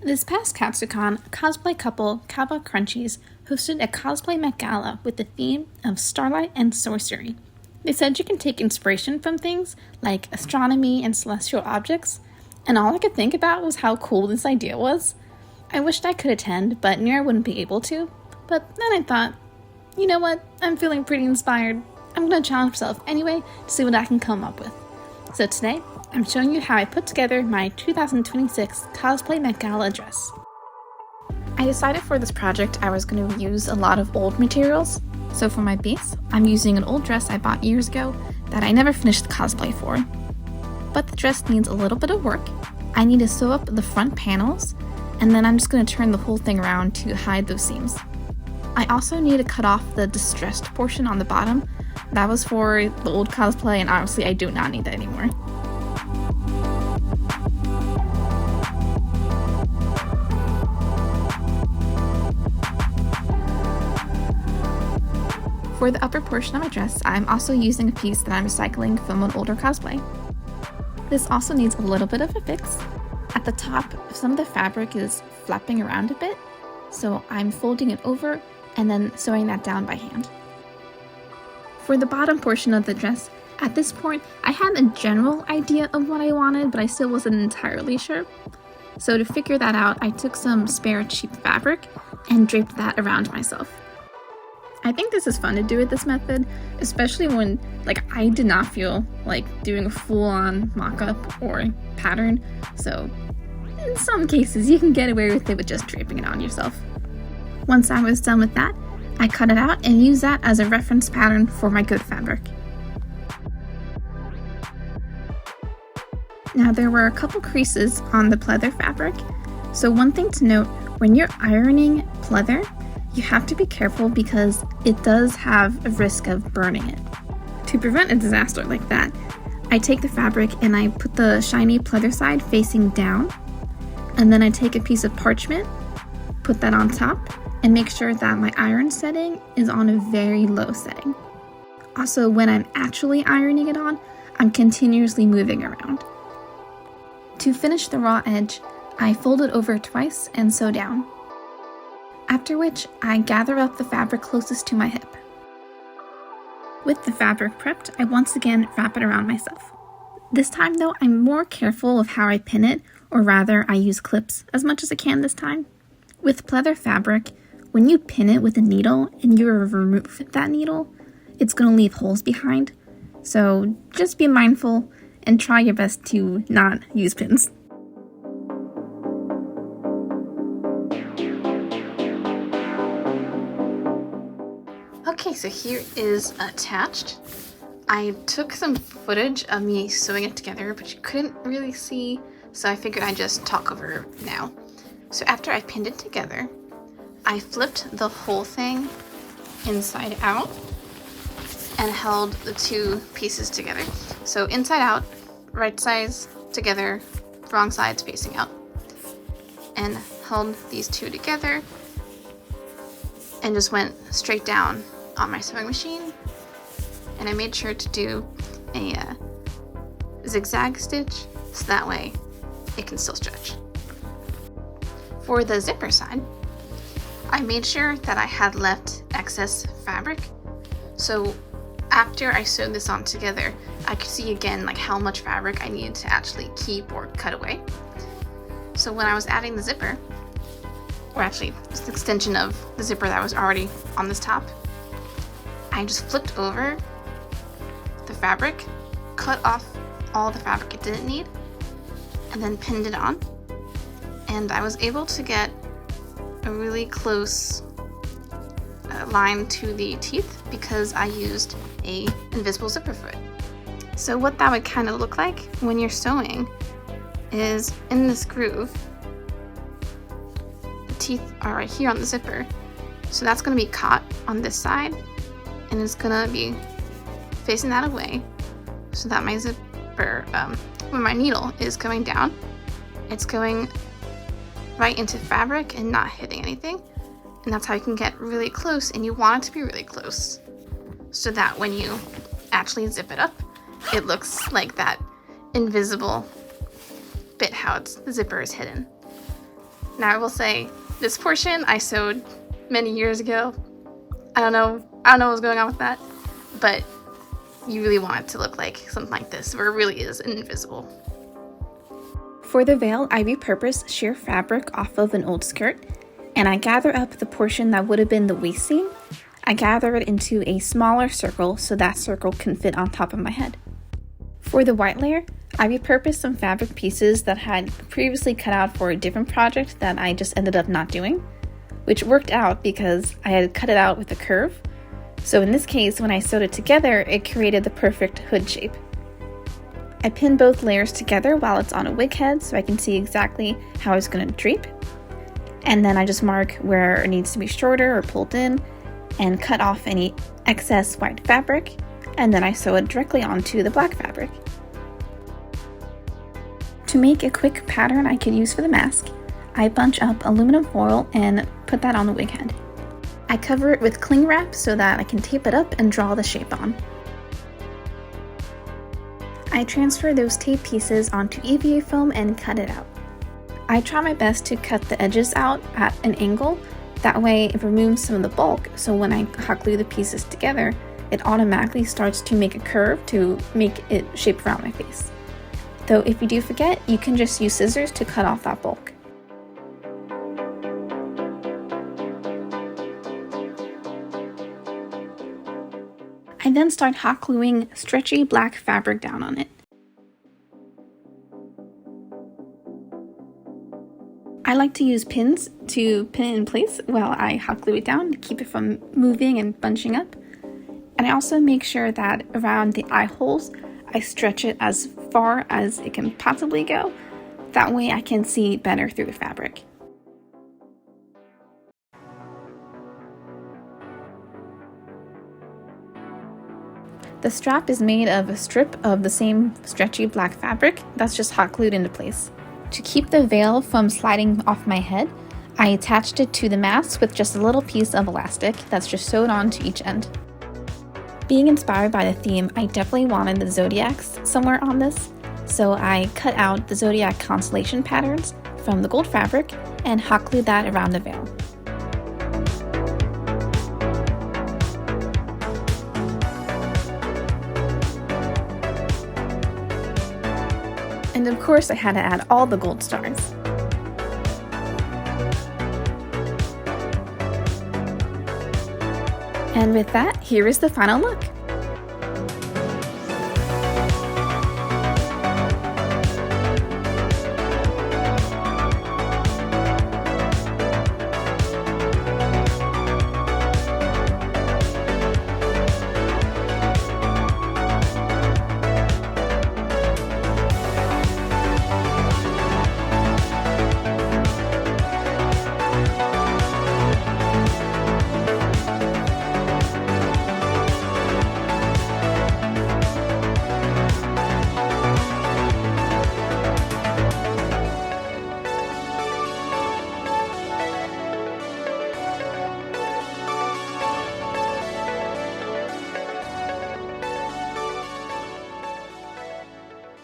This past Katsucon, cosplay couple CowButtCrunchies hosted a cosplay Met Gala with the theme of Starlight and Sorcery. They said you can take inspiration from things like astronomy and celestial objects, and all I could think about was how cool this idea was. I wished I could attend, but knew I wouldn't be able to. But then I thought, you know what, I'm feeling pretty inspired. I'm going to challenge myself anyway to see what I can come up with. So today, I'm showing you how I put together my 2026 cosplay Met Gala dress. I decided for this project I was going to use a lot of old materials. So for my base, I'm using an old dress I bought years ago that I never finished cosplay for. But the dress needs a little bit of work. I need to sew up the front panels, and then I'm just going to turn the whole thing around to hide those seams. I also need to cut off the distressed portion on the bottom. That was for the old cosplay, and obviously I do not need that anymore. For the upper portion of my dress, I'm also using a piece that I'm recycling from an older cosplay. This also needs a little bit of a fix. At the top, some of the fabric is flapping around a bit, so I'm folding it over and then sewing that down by hand. For the bottom portion of the dress, at this point, I had a general idea of what I wanted, but I still wasn't entirely sure. So to figure that out, I took some spare cheap fabric and draped that around myself. I think this is fun to do with this method, especially when, I did not feel like doing a full-on mock-up or pattern, so in some cases you can get away with it with just draping it on yourself. Once I was done with that, I cut it out and used that as a reference pattern for my good fabric. Now there were a couple creases on the pleather fabric, so one thing to note, when you're ironing pleather, you have to be careful because it does have a risk of burning it. To prevent a disaster like that, I take the fabric and I put the shiny pleather side facing down, and then I take a piece of parchment, put that on top, and make sure that my iron setting is on a very low setting. Also, when I'm actually ironing it on, I'm continuously moving around. To finish the raw edge, I fold it over twice and sew down. After which, I gather up the fabric closest to my hip. With the fabric prepped, I once again wrap it around myself. This time though, I'm more careful of how I pin it, or rather I use clips as much as I can this time. With pleather fabric, when you pin it with a needle and you remove that needle, it's going to leave holes behind. So just be mindful and try your best to not use pins. Okay, so here is attached. I took some footage of me sewing it together, but you couldn't really see, so I figured I'd just talk over now. So after I pinned it together, I flipped the whole thing inside out and held the two pieces together. So inside out, right sides together, wrong sides facing out. And held these two together and just went straight down on my sewing machine. And I made sure to do a zigzag stitch so that way it can still stretch. For the zipper side, I made sure that I had left excess fabric. So after I sewed this on together, I could see again how much fabric I needed to actually keep or cut away. So when I was adding the zipper, or actually just an extension of the zipper that was already on this top, I just flipped over the fabric, cut off all the fabric it didn't need, and then pinned it on. And I was able to get a really close line to the teeth because I used a invisible zipper foot. So what that would kind of look like when you're sewing is in this groove, the teeth are right here on the zipper. So that's going to be caught on this side, and it's going to be facing that away so that my zipper, when my needle is going down, it's going right into fabric and not hitting anything. And that's how you can get really close, and you want it to be really close so that when you actually zip it up, it looks like that invisible bit how the zipper is hidden. Now I will say, this portion I sewed many years ago. I don't know what's going on with that, but you really want it to look like something like this, where it really is invisible. For the veil, I repurposed sheer fabric off of an old skirt, and I gather up the portion that would have been the waist seam. I gather it into a smaller circle so that circle can fit on top of my head. For the white layer, I repurposed some fabric pieces that had previously cut out for a different project that I just ended up not doing, which worked out because I had cut it out with a curve. So in this case, when I sewed it together, it created the perfect hood shape. I pinned both layers together while it's on a wig head so I can see exactly how it's going to drape. And then I just mark where it needs to be shorter or pulled in and cut off any excess white fabric, and then I sew it directly onto the black fabric. To make a quick pattern I could use for the mask, I bunch up aluminum foil and put that on the wig head. I cover it with cling wrap so that I can tape it up and draw the shape on. I transfer those tape pieces onto EVA foam and cut it out. I try my best to cut the edges out at an angle, that way it removes some of the bulk, so when I hot glue the pieces together, it automatically starts to make a curve to make it shape around my face. Though if you do forget, you can just use scissors to cut off that bulk. I then start hot gluing stretchy black fabric down on it. I like to use pins to pin it in place while I hot glue it down to keep it from moving and bunching up. And I also make sure that around the eye holes, I stretch it as far as it can possibly go. That way I can see better through the fabric. The strap is made of a strip of the same stretchy black fabric that's just hot glued into place. To keep the veil from sliding off my head, I attached it to the mask with just a little piece of elastic that's just sewed on to each end. Being inspired by the theme, I definitely wanted the zodiacs somewhere on this, so I cut out the zodiac constellation patterns from the gold fabric and hot glued that around the veil. And of course I had to add all the gold stars. And with that, here is the final look.